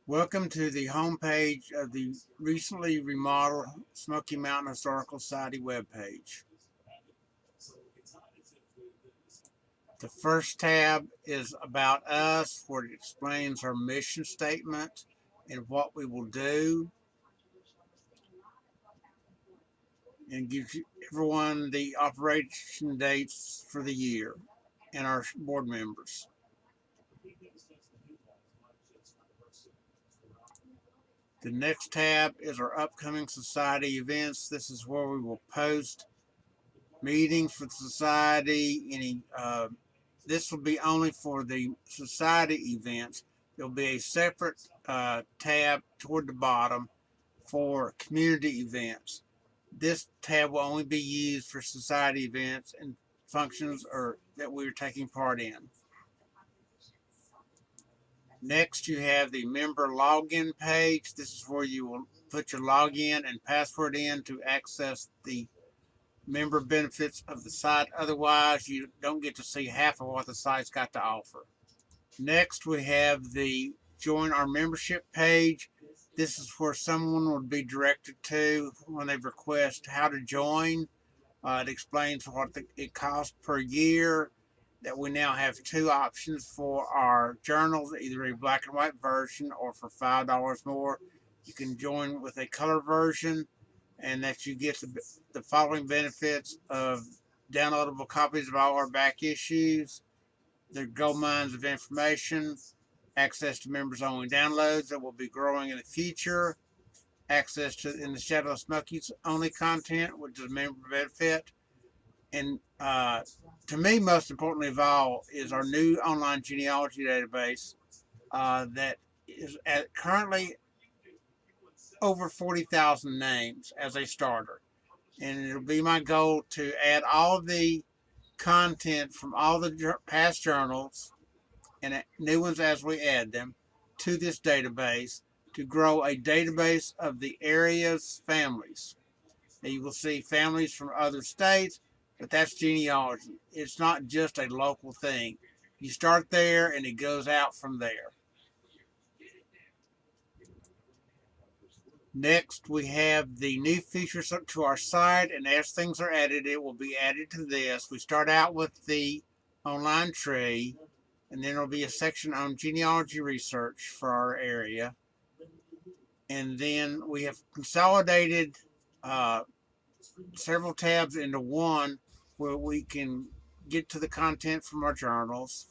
Welcome to the homepage of the recently remodeled Smoky Mountain Historical Society webpage. The first tab is About Us, where it explains our mission statement and what we will do, and gives everyone the operation dates for the year and our board members. The next tab is our upcoming society events. This is where we will post meetings for the society. This will be only for the society events. There'll be a separate tab toward the bottom for community events. This tab will only be used for society events and functions that we're taking part in. Next, you have the member login page. This is where you will put your login and password in to access the member benefits of the site. Otherwise, you don't get to see half of what the site's got to offer. Next, we have the join our membership page. This is where someone would be directed to when they request how to join. It explains what it costs per year. That we now have two options for our journals, either a black and white version or for $5 more. You can join with a color version, and that you get the following benefits of downloadable copies of all our back issues, the gold mines of information, access to members only downloads that will be growing in the future, access to In the Shadow of Smokies only content, which is a member benefit, and to me, most importantly of all, is our new online genealogy database that is currently over 40,000 names as a starter. And it'll be my goal to add all the content from all the past journals and new ones as we add them to this database to grow a database of the area's families. Now you will see families from other states, but that's genealogy. It's not just a local thing. You start there and it goes out from there. Next, we have the new features to our site, and as things are added, it will be added to this. We start out with the online tree, and then there'll be a section on genealogy research for our area. And then we have consolidated several tabs into one where we can get to the content from our journals.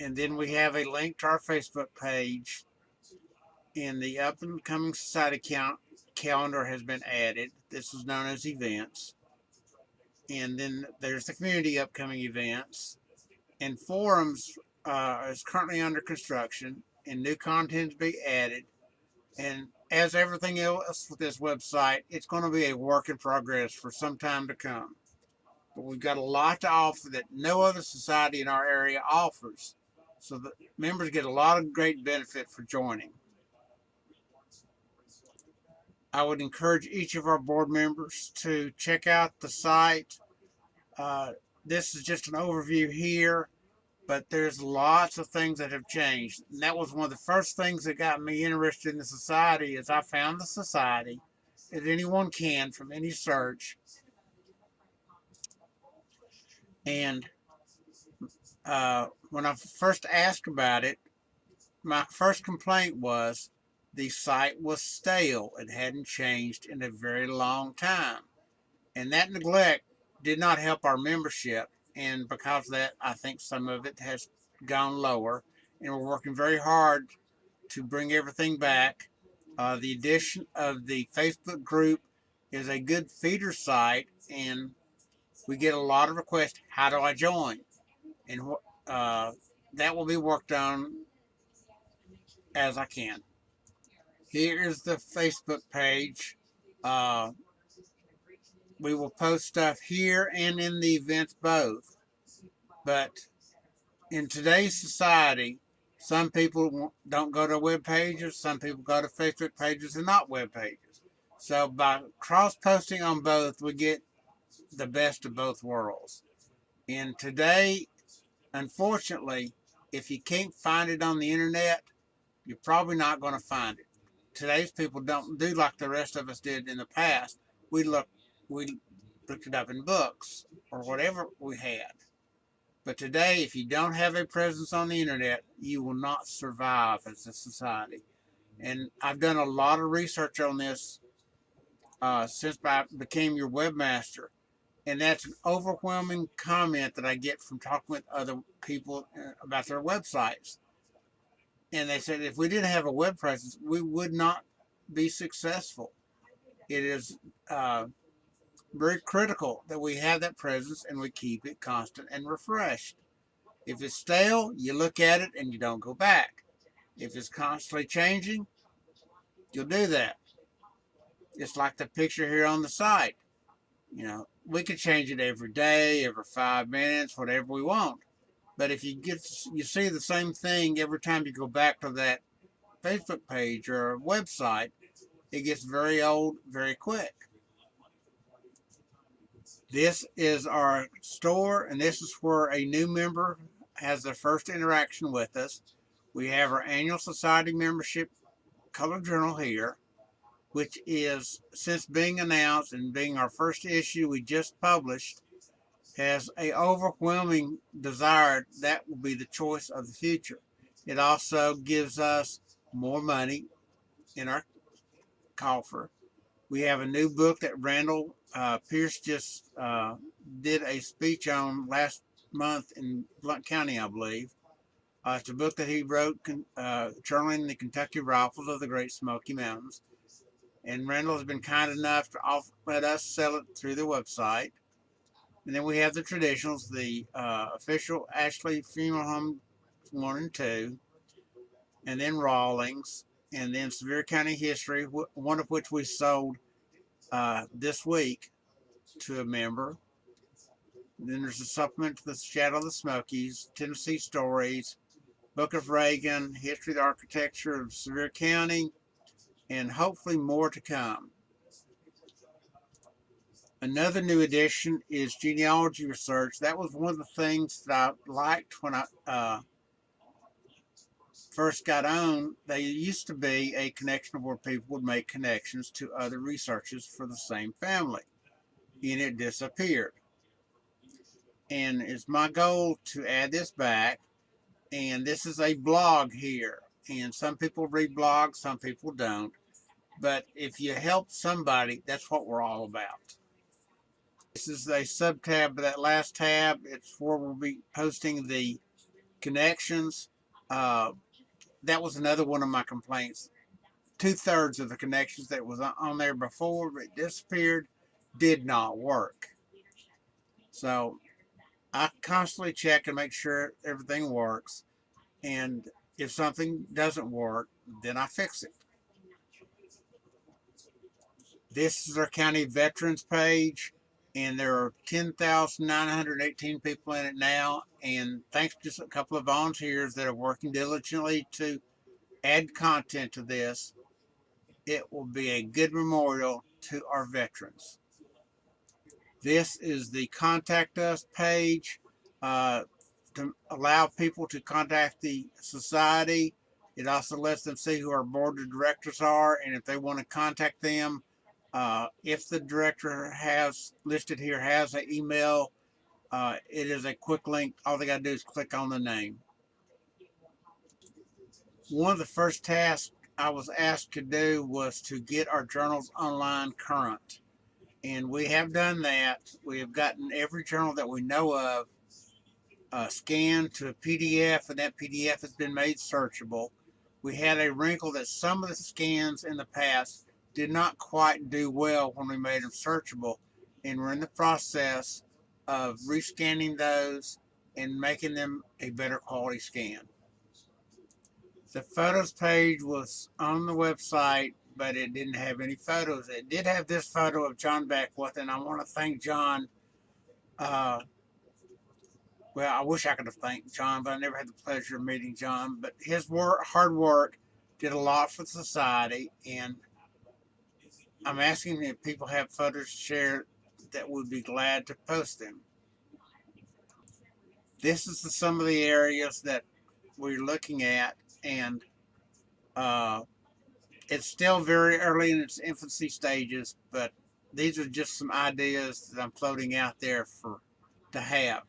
And then we have a link to our Facebook page, and the up and coming society calendar has been added. This is known as events. And then there's the community upcoming events. And forums is currently under construction, and new content to be added. And as everything else with this website, it's going to be a work in progress for some time to come. But we've got a lot to offer that no other society in our area offers. So the members get a lot of great benefit for joining. I would encourage each of our board members to check out the site. This is just an overview here, but there's lots of things that have changed. And that was one of the first things that got me interested in the society is I found the society, as anyone can from any search. And when I first asked about it, my first complaint was the site was stale. It hadn't changed in a very long time. And that neglect did not help our membership. And because of that, I think some of it has gone lower. And we're working very hard to bring everything back. The addition of the Facebook group is a good feeder site, and we get a lot of requests. How do I join? And that will be worked on as I can. Here is the Facebook page. Uh, we will post stuff here and in the events both. But in today's society, some people don't go to web pages, some people go to Facebook pages and not web pages. So by cross posting on both, we get the best of both worlds. And today, unfortunately, if you can't find it on the internet, You're probably not going to find it. Today's people don't do like the rest of us did in the past. We looked it up in books or whatever we had. But today, if you don't have a presence on the internet, you will not survive as a society. And I've done a lot of research on this since I became your webmaster. And that's an overwhelming comment that I get from talking with other people about their websites. And they said if we didn't have a web presence, we would not be successful. It is very critical that we have that presence and we keep it constant and refreshed. If it's stale, you look at it and you don't go back. If it's constantly changing, you'll do that. It's like the picture here on the site. We could change it every day, every 5 minutes, whatever we want. But if you see the same thing every time you go back to that Facebook page or website, it gets very old very quick. This is our store, and this is where a new member has their first interaction with us. We have our annual society membership color journal here, which is, since being announced and being our first issue we just published, has a overwhelming desire that will be the choice of the future. It also gives us more money in our coffer. We have a new book that Randall Pierce just did a speech on last month in Blount County, I believe. It's a book that he wrote, journaling the Kentucky Rifles of the Great Smoky Mountains. And Randall has been kind enough to let us sell it through the website. And then we have the traditionals, the official Ashley Funeral Home 1 and 2, and then Rawlings, and then Sevier County History, one of which we sold this week to a member. And then there's a supplement to the Shadow of the Smokies, Tennessee Stories, Book of Reagan, History of the Architecture of Sevier County, and hopefully more to come. Another new addition is genealogy research. That was one of the things that I liked when I first got on. There used to be a connection where people would make connections to other researches for the same family, and it disappeared. And it's my goal to add this back. And this is a blog here. And some people read blogs, some people don't. But if you help somebody, that's what we're all about. This is a sub-tab of that last tab. It's where we'll be posting the connections. That was another one of my complaints. 2/3 of the connections that was on there before it disappeared did not work. So I constantly check and make sure everything works. And if something doesn't work, then I fix it. This is our county veterans page, and there are 10,918 people in it now. And thanks to a couple of volunteers that are working diligently to add content to this, it will be a good memorial to our veterans. This is the contact us page to allow people to contact the society. It also lets them see who our board of directors are, and if they want to contact them, if the director has listed here has an email, it is a quick link. All they got to do is click on the name. One of the first tasks I was asked to do was to get our journals online current. And we have done that. We have gotten every journal that we know of scanned to a PDF, and that PDF has been made searchable. We had a wrinkle that some of the scans in the past did not quite do well when we made them searchable, and we're in the process of rescanning those and making them a better quality scan. The photos page was on the website, but it didn't have any photos. It did have this photo of John Beckwith, and I want to thank John. Well, I wish I could have thanked John, but I never had the pleasure of meeting John. But his hard work did a lot for society, and I'm asking if people have photos to share that would be glad to post them. This is some of the areas that we're looking at, and It's still very early in its infancy stages, but these are just some ideas that I'm floating out there for to have.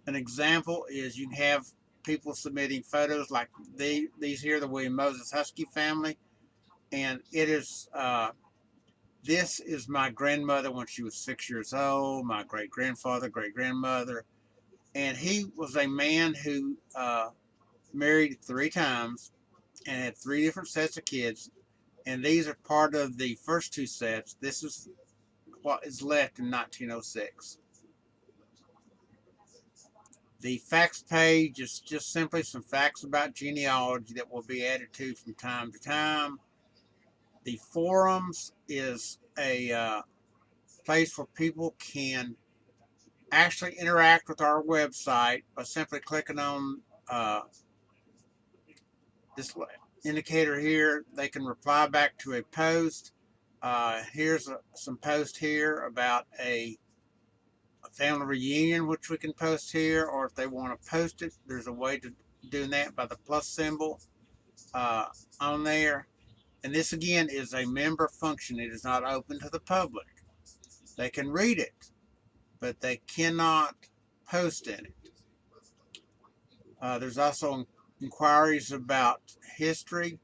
An example is you can have people submitting photos like these here, the William Moses Husky family, and it is this is my grandmother when she was 6 years old, my great grandfather, great grandmother, and he was a man who married 3 times and had 3 different sets of kids, and these are part of the first 2 sets. This is what is left in 1906. The facts page is just simply some facts about genealogy that will be added to from time to time. The forums is a place where people can actually interact with our website by simply clicking on this indicator here. They can reply back to a post. Here's some post here about a family reunion, which we can post here, or if they want to post it, there's a way to do that by the plus symbol on there. And this again is a member function. It is not open to the public. They can read it, but they cannot post in it. There's also inquiries about history.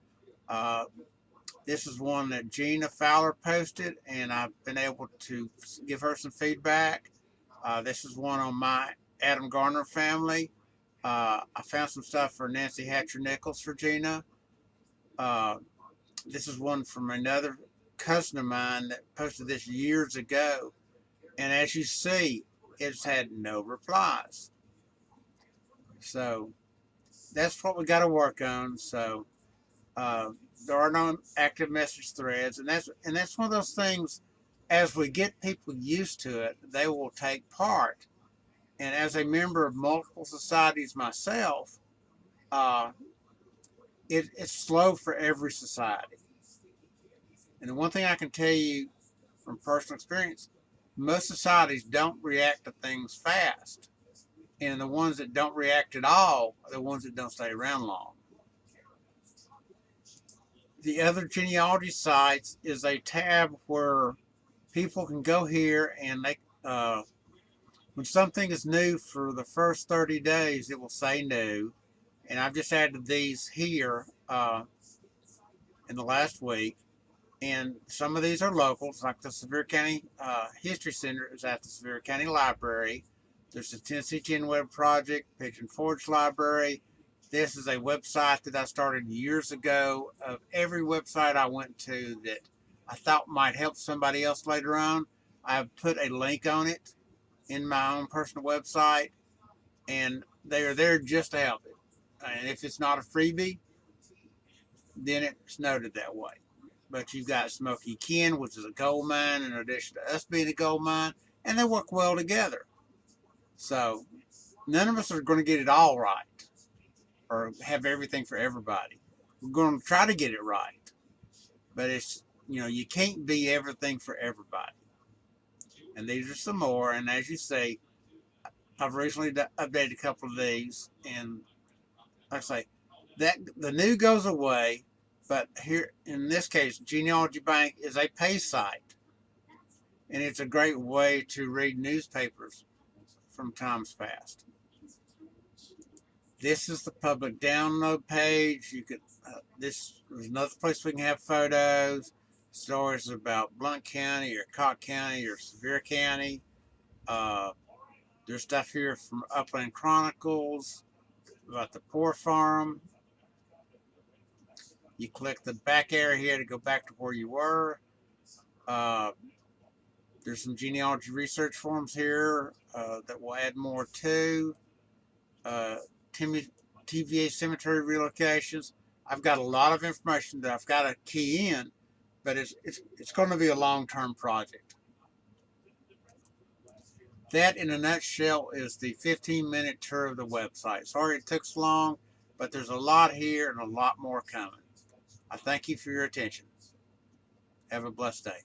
This is one that Gina Fowler posted, and I've been able to give her some feedback. This is one on my Adam Garner family. I found some stuff for Nancy Hatcher Nichols for Gina. This is one from another cousin of mine that posted this years ago. And as you see, it's had no replies. So that's what we got to work on. So there are no active message threads, and that's one of those things. As we get people used to it, they will take part. And as a member of multiple societies myself, it's slow for every society. And the one thing I can tell you from personal experience, most societies don't react to things fast. And the ones that don't react at all are the ones that don't stay around long. The other genealogy sites is a tab where people can go here and they, when something is new for the first 30 days, it will say new. And I've just added these here in the last week. And some of these are locals, like the Sevier County History Center is at the Sevier County Library. There's the Tennessee Gen Web Project, Pigeon Forge Library. This is a website that I started years ago. Of every website I went to that I thought might help somebody else later on, I've put a link on it in my own personal website, and they are there just to help it. And if it's not a freebie, then it's noted that way. But you've got Smoky Ken, which is a gold mine, in addition to us being a gold mine, and they work well together. So none of us are going to get it all right or have everything for everybody. We're going to try to get it right, but it's, you can't be everything for everybody. And these are some more. And as you say, I've recently updated a couple of these, and like I say, that the new goes away. But here, in this case, Genealogy Bank is a pay site, and it's a great way to read newspapers from times past. This is the public download page. You could there's another place we can have photos, stories about Blount County or Cocke County or Sevier County. There's stuff here from Upland Chronicles about the Poor Farm. You click the back area here to go back to where you were. There's some genealogy research forms here that we'll add more to. TVA cemetery relocations. I've got a lot of information that I've got to key in, but it's going to be a long-term project. That, in a nutshell, is the 15-minute tour of the website. Sorry it took so long, but there's a lot here and a lot more coming. I thank you for your attention. Have a blessed day.